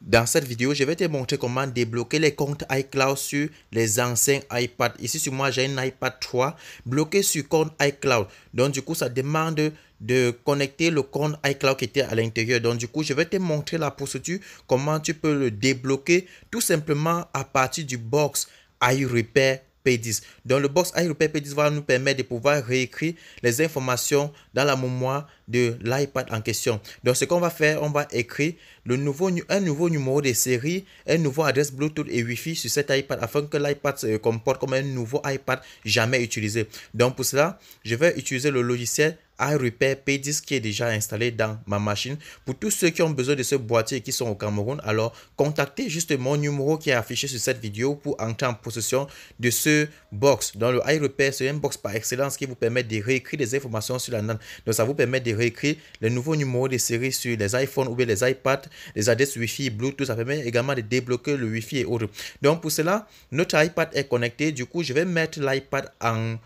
Dans cette vidéo, je vais te montrer comment débloquer les comptes iCloud sur les anciens iPad. Ici, sur moi, j'ai un iPad 3 bloqué sur compte iCloud. Donc, du coup, ça demande de connecter le compte iCloud qui était à l'intérieur. Donc, du coup, je vais te montrer la procédure, comment tu peux le débloquer tout simplement à partir du box iRepair P10. Donc, le box iRepair P10 va nous permettre de pouvoir réécrire les informations dans la mémoire de l'iPad en question. Donc, ce qu'on va faire, on va écrire un nouveau numéro de série, un nouveau adresse Bluetooth et Wi-Fi sur cet iPad afin que l'iPad se comporte comme un nouveau iPad jamais utilisé. Donc, pour cela, je vais utiliser le logiciel iRepair P10 qui est déjà installé dans ma machine. Pour tous ceux qui ont besoin de ce boîtier et qui sont au Cameroun, alors contactez juste mon numéro qui est affiché sur cette vidéo pour entrer en possession de ce box. Dans le iRepair, c'est un box par excellence qui vous permet de réécrire des informations sur la NAND. Donc ça vous permet de réécrire les nouveaux numéros de série sur les iPhones ou bien les iPads, les adresses Wi-Fi, Bluetooth. Ça permet également de débloquer le Wi-Fi et autres. Donc pour cela, notre iPad est connecté. Du coup, je vais mettre l'iPad en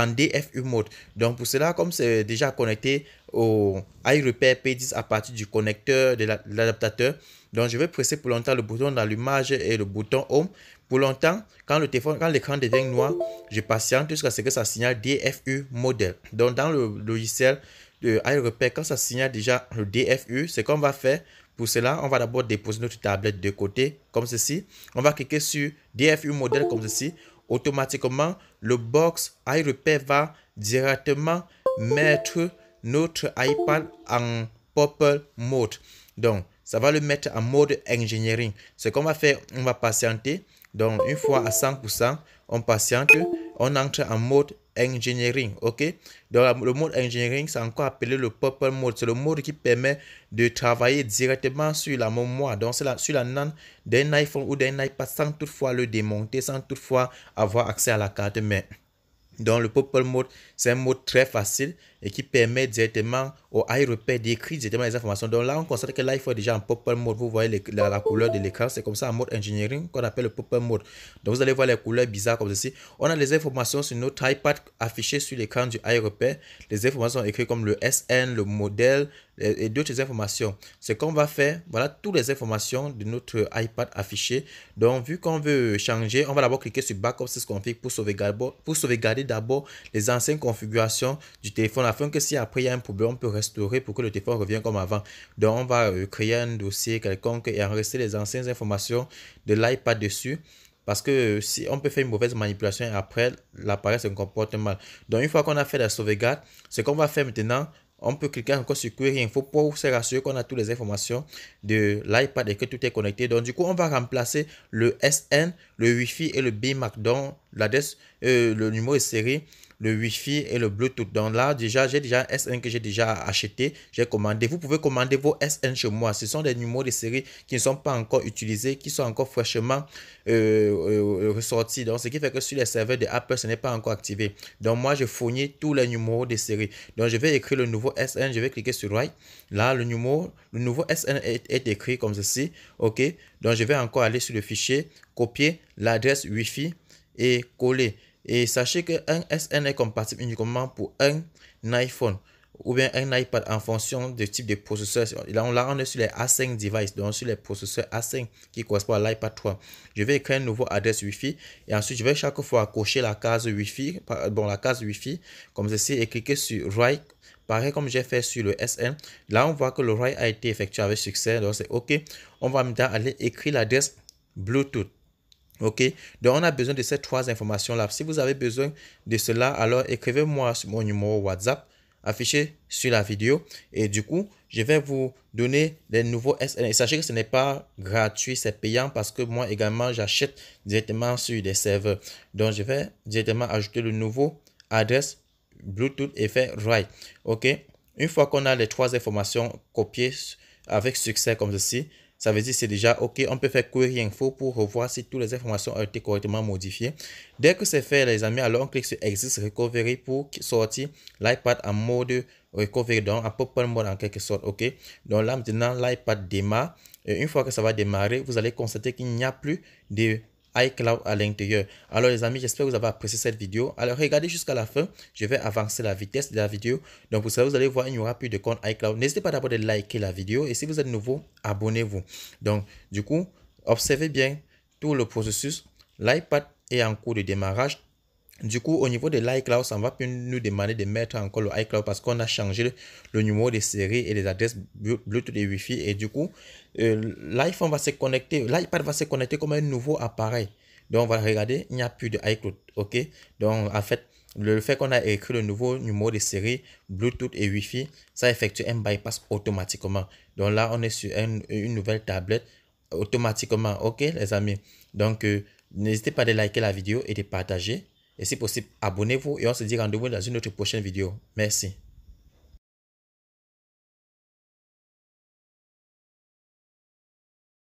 DFU mode. Donc pour cela, comme c'est déjà connecté au iRepair P10 à partir du connecteur de l'adaptateur, donc je vais presser pour longtemps le bouton d'allumage et le bouton Home. Pour longtemps, quand l'écran devient noir, je patiente jusqu'à ce que ça signale DFU modèle. Donc dans le logiciel de iRepair, quand ça signale déjà le DFU, ce qu'on va faire pour cela, on va d'abord déposer notre tablette de côté comme ceci. On va cliquer sur DFU modèle comme ceci. Automatiquement, le box iRepair va directement mettre notre iPad en Purple mode. Donc, ça va le mettre en mode engineering. Ce qu'on va faire, on va patienter. Donc, une fois à 100%, on patiente, on entre en mode engineering. OK? Donc, le mode engineering, c'est encore appelé le Purple mode. C'est le mode qui permet de travailler directement sur la mémoire. Donc, c'est sur la NAND d'un iPhone ou d'un iPad sans toutefois le démonter, sans toutefois avoir accès à la carte mère. Donc, le Purple Mode, c'est un mode très facile et qui permet directement au iRepair d'écrire directement les informations. Donc là, on constate que l'iPhone est déjà en Purple Mode. Vous voyez la couleur de l'écran, c'est comme ça en mode engineering qu'on appelle le Purple Mode. Donc, vous allez voir les couleurs bizarres comme ceci. On a les informations sur notre iPad affichées sur l'écran du iRepair. Les informations écrites comme le SN, le modèle et d'autres informations. Ce qu'on va faire, voilà toutes les informations de notre iPad affichées. Donc, vu qu'on veut changer, on va d'abord cliquer sur Backup Config pour sauvegarder d'abord les anciennes configurations du téléphone afin que si après il y a un problème, on peut restaurer pour que le téléphone revienne comme avant. Donc, on va créer un dossier quelconque et enregistrer les anciennes informations de l'iPad dessus. Parce que si on peut faire une mauvaise manipulation et après l'appareil se comporte mal. Donc, une fois qu'on a fait la sauvegarde, ce qu'on va faire maintenant, on peut cliquer encore sur Query Info pour se rassurer qu'on a toutes les informations de l'iPad et que tout est connecté. Donc, du coup, on va remplacer le SN, le Wi-Fi et le BMAC. Donc, l'adresse, le numéro de série, le Wi-Fi et le Bluetooth. Donc là, j'ai déjà un SN que j'ai déjà acheté, j'ai commandé. Vous pouvez commander vos SN chez moi. Ce sont des numéros de série qui ne sont pas encore utilisés, qui sont encore fraîchement ressortis. Donc, ce qui fait que sur les serveurs de Apple, ce n'est pas encore activé. Donc, moi, je fournis tous les numéros de série. Donc, je vais écrire le nouveau SN. Je vais cliquer sur Write. Là, le nouveau SN est écrit comme ceci. OK. Donc, je vais encore aller sur le fichier, copier l'adresse Wi-Fi et coller. Et sachez qu'un SN est compatible uniquement pour un iPhone ou bien un iPad en fonction du type de processeur. Là, on est sur les A5 devices, donc sur les processeurs A5 qui correspondent à l'iPad 3. Je vais créer un nouveau adresse Wi-Fi et ensuite je vais chaque fois cocher la case Wi-Fi, la case Wi-Fi comme ceci et cliquer sur Write. Pareil comme j'ai fait sur le SN. Là, on voit que le write a été effectué avec succès, donc c'est OK. On va maintenant aller écrire l'adresse Bluetooth. OK, donc on a besoin de ces trois informations-là. Si vous avez besoin de cela, alors écrivez-moi sur mon numéro WhatsApp affiché sur la vidéo. Et du coup, je vais vous donner les nouveaux SN. Et sachez que ce n'est pas gratuit, c'est payant parce que moi également, j'achète directement sur des serveurs. Donc, je vais directement ajouter le nouveau adresse Bluetooth et faire write. OK, une fois qu'on a les trois informations copiées avec succès comme ceci, ça veut dire que c'est déjà OK. On peut faire Query Info pour revoir si toutes les informations ont été correctement modifiées. Dès que c'est fait, les amis, alors on clique sur Exit Recovery pour sortir l'iPad en mode Recovery, donc en Purple Mode en quelque sorte. OK. Donc là, maintenant, l'iPad démarre. Et une fois que ça va démarrer, vous allez constater qu'il n'y a plus de iCloud à l'intérieur. Alors les amis, j'espère que vous avez apprécié cette vidéo. Alors regardez jusqu'à la fin, je vais avancer la vitesse de la vidéo. Donc vous savez, vous allez voir, il n'y aura plus de compte iCloud. N'hésitez pas d'abord de liker la vidéo et si vous êtes nouveau, abonnez-vous. Donc du coup, observez bien tout le processus. L'iPad est en cours de démarrage. Du coup, au niveau de l'iCloud, ça ne va plus nous demander de mettre encore le iCloud parce qu'on a changé le numéro de série et les adresses Bluetooth et Wi-Fi. Et du coup, l'iPhone va se connecter, l'iPad va se connecter comme un nouveau appareil. Donc, on va regarder, il n'y a plus de iCloud. OK? Donc, en fait, le fait qu'on a écrit le nouveau numéro de série Bluetooth et Wi-Fi, ça effectue un bypass automatiquement. Donc là, on est sur une nouvelle tablette automatiquement. OK, les amis? Donc, n'hésitez pas de liker la vidéo et de partager. Et si possible, abonnez-vous et on se dit rendez-vous dans une autre prochaine vidéo. Merci.